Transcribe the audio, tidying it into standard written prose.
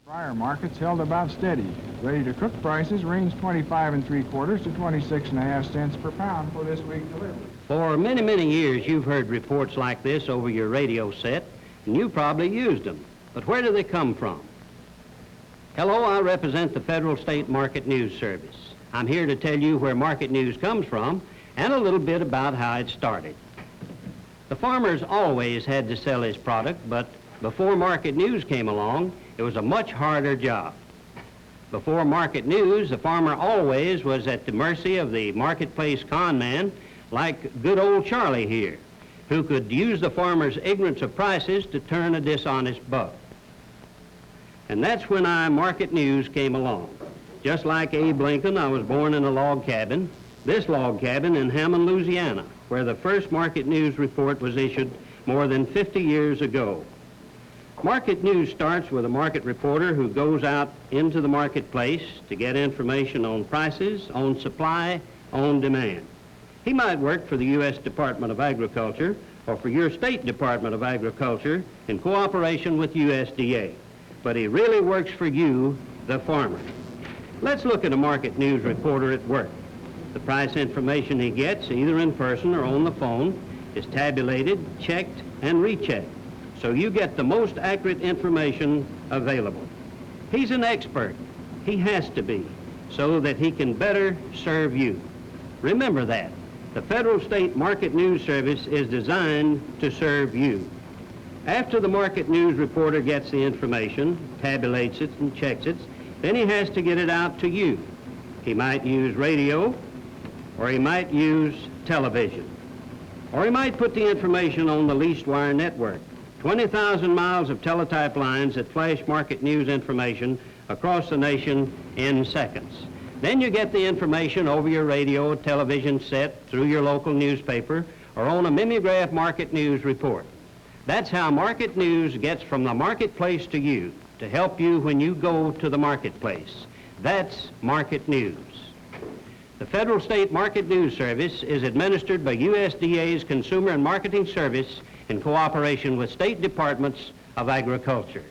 Fryer markets held about steady. Ready-to-cook prices range 25 3/4 to 26.5 cents per pound for this week's delivery. For many, many years, you've heard reports like this over your radio set, and you probably used them. But where do they come from? Hello, I represent the Federal State Market News Service. I'm here to tell you where market news comes from and a little bit about how it started. The farmer's always had to sell his product, but before market news came along, it was a much harder job. Before market news, the farmer always was at the mercy of the marketplace con man, like good old Charlie here, who could use the farmer's ignorance of prices to turn a dishonest buck. And that's when market news came along. Just like Abe Lincoln, I was born in a log cabin, this log cabin in Hammond, Louisiana, where the first market news report was issued more than 50 years ago. Market news starts with a market reporter who goes out into the marketplace to get information on prices, on supply, on demand. He might work for the U.S. Department of Agriculture or for your state Department of Agriculture in cooperation with USDA, but he really works for you, the farmer. Let's look at a market news reporter at work. The price information he gets, either in person or on the phone, is tabulated, checked, and rechecked, so you get the most accurate information available. He's an expert. He has to be, so that he can better serve you. Remember that. The Federal State Market News Service is designed to serve you. After the market news reporter gets the information, tabulates it, and checks it, then he has to get it out to you. He might use radio, or he might use television, or he might put the information on the leased wire network. 20,000 miles of teletype lines that flash market news information across the nation in seconds. Then you get the information over your radio or television set, through your local newspaper, or on a mimeograph market news report. That's how market news gets from the marketplace to you, to help you when you go to the marketplace. That's market news. The Federal State Market News Service is administered by USDA's Consumer and Marketing Service in cooperation with state departments of agriculture.